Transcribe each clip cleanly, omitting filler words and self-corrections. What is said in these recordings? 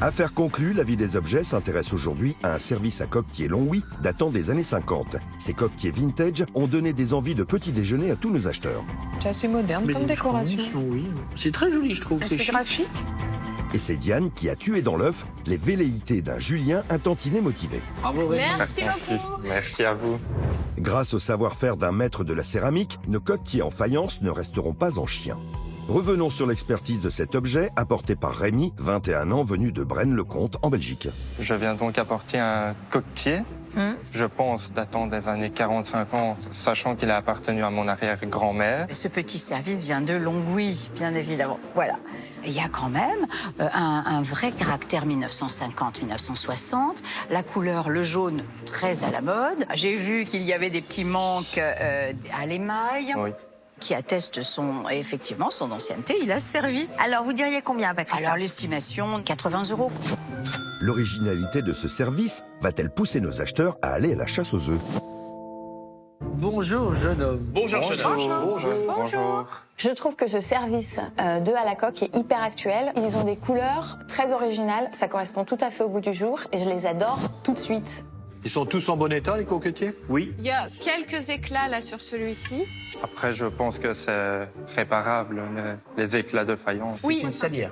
Affaire conclue, la vie des objets s'intéresse aujourd'hui à un service à coquetier Longwy datant des années 50. Ces coquetiers vintage ont donné des envies de petit déjeuner à tous nos acheteurs. C'est assez moderne comme décoration. Oui. C'est très joli, je trouve. C'est chic. graphique. Et c'est Diane qui a tué dans l'œuf les velléités d'un Julien un tantinet motivé. Bravo, Rémi. Merci beaucoup. Merci à vous. Grâce au savoir-faire d'un maître de la céramique, nos coquetiers en faïence ne resteront pas en chien. Revenons sur l'expertise de cet objet apporté par Rémi, 21 ans, venu de Braine-le-Comte en Belgique. Je viens donc apporter un coquetier, je pense datant des années 40-50, sachant qu'il a appartenu à mon arrière-grand-mère. Ce petit service vient de Longwy, bien évidemment. Voilà. Il y a quand même un vrai caractère 1950-1960. La couleur, le jaune, très à la mode. J'ai vu qu'il y avait des petits manques à l'émail. Oui. Qui atteste effectivement son ancienneté, il a servi. Alors, vous diriez combien, Patricia? Alors, l'estimation, 80 €. L'originalité de ce service va-t-elle pousser nos acheteurs à aller à la chasse aux œufs? Bonjour, jeune homme. Bonjour, jeune homme. Bonjour. Je trouve que ce service d'œufs à la coque est hyper actuel. Ils ont des couleurs très originales, ça correspond tout à fait au goût du jour et je les adore tout de suite. Ils sont tous en bon état, les coquetiers? Oui. Il y a quelques éclats là sur celui-ci. Après, je pense que c'est réparable, les éclats de faïence. Oui. Une salière.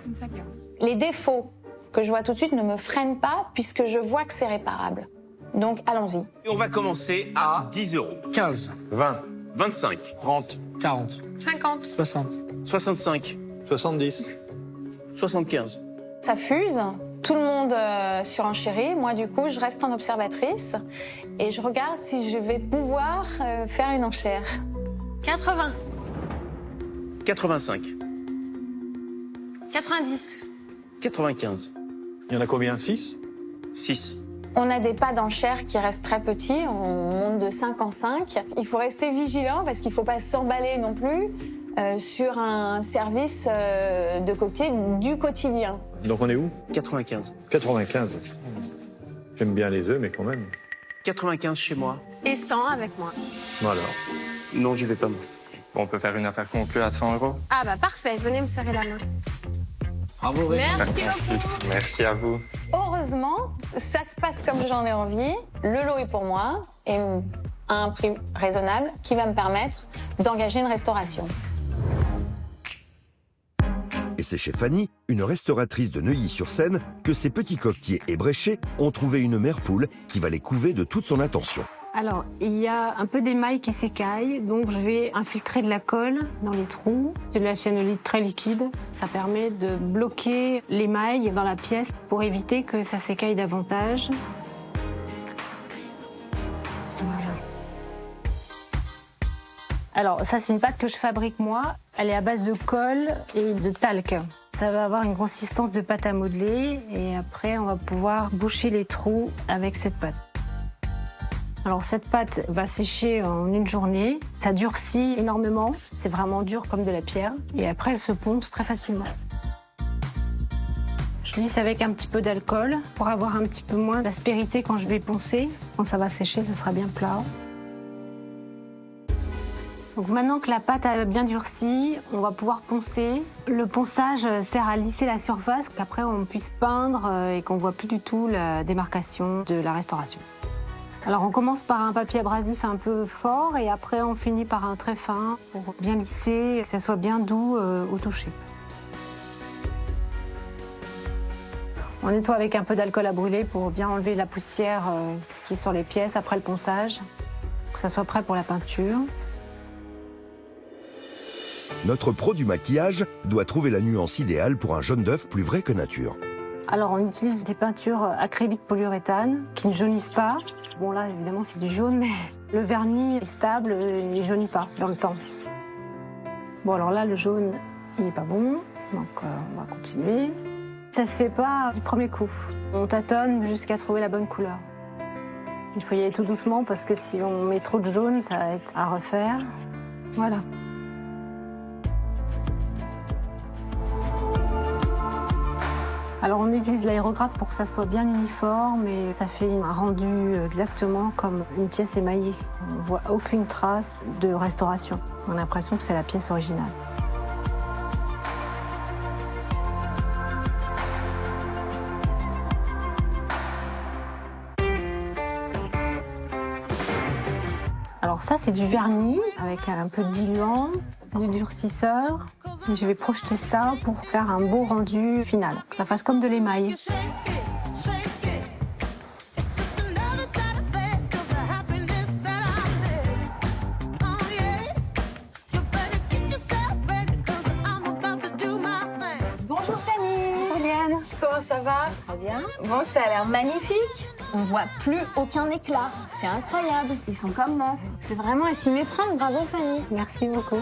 Les défauts que je vois tout de suite ne me freinent pas puisque je vois que c'est réparable. Donc allons-y. Et on va commencer à 10 €. 15, 20, 25, 30, 40, 50. 60, 65, 70. 75. Ça fuse, tout le monde surenchérit. Moi du coup, je reste en observatrice et je regarde si je vais pouvoir faire une enchère. 80. 85, 90. 95, Il y en a combien? 6? 6, On a des pas d'enchère qui restent très petits, on monte de 5 en 5. Il faut rester vigilant parce qu'il ne faut pas s'emballer non plus sur un service de coquetier du quotidien. Donc on est où? 95. 95. J'aime bien les œufs, mais quand même. 95 chez moi. Et 100 avec moi. Voilà. Non, j'y vais pas, moi. Bon, on peut faire une affaire conclue à 100 €. Ah bah parfait, venez me serrer la main. Bravo, Rémi. Merci beaucoup. Merci à vous. Heureusement, ça se passe comme j'en ai envie. Le lot est pour moi et à un prix raisonnable qui va me permettre d'engager une restauration. Et c'est chez Fanny, une restauratrice de Neuilly-sur-Seine, que ces petits coquetiers ébréchés ont trouvé une mère poule qui va les couver de toute son attention. Alors, il y a un peu d'émail qui s'écaille, donc je vais infiltrer de la colle dans les trous. C'est de la cyanolite très liquide. Ça permet de bloquer l'émail dans la pièce pour éviter que ça s'écaille davantage. Voilà. Alors, ça, c'est une pâte que je fabrique moi. Elle est à base de colle et de talc. Ça va avoir une consistance de pâte à modeler et après, on va pouvoir boucher les trous avec cette pâte. Alors cette pâte va sécher en une journée, ça durcit énormément, c'est vraiment dur comme de la pierre et après elle se ponce très facilement. Je lisse avec un petit peu d'alcool pour avoir un petit peu moins d'aspérité quand je vais poncer. Quand ça va sécher, ça sera bien plat. Donc maintenant que la pâte a bien durci, on va pouvoir poncer. Le ponçage sert à lisser la surface, qu'après on puisse peindre et qu'on voit plus du tout la démarcation de la restauration. Alors on commence par un papier abrasif un peu fort et après on finit par un très fin pour bien lisser, que ça soit bien doux au toucher. On nettoie avec un peu d'alcool à brûler pour bien enlever la poussière qui est sur les pièces après le ponçage, pour que ça soit prêt pour la peinture. Notre pro du maquillage doit trouver la nuance idéale pour un jaune d'œuf plus vrai que nature. Alors on utilise des peintures acryliques polyuréthane qui ne jaunissent pas. Bon là évidemment c'est du jaune mais le vernis est stable et il ne jaunit pas dans le temps. Bon alors là le jaune il n'est pas bon donc on va continuer. Ça se fait pas du premier coup. On tâtonne jusqu'à trouver la bonne couleur. Il faut y aller tout doucement parce que si on met trop de jaune ça va être à refaire. Voilà. Alors on utilise l'aérographe pour que ça soit bien uniforme et ça fait un rendu exactement comme une pièce émaillée. On ne voit aucune trace de restauration. On a l'impression que c'est la pièce originale. Alors ça, c'est du vernis avec un peu de diluant, du durcisseur. Et je vais projeter ça pour faire un beau rendu final, que ça fasse comme de l'émail. Bonjour Fanny. Diane. Comment ça va? Très bien. Bon, ça a l'air magnifique. On voit plus aucun éclat. C'est incroyable. Ils sont comme neufs. C'est vraiment à s'y méprendre. Bravo Fanny. Merci beaucoup.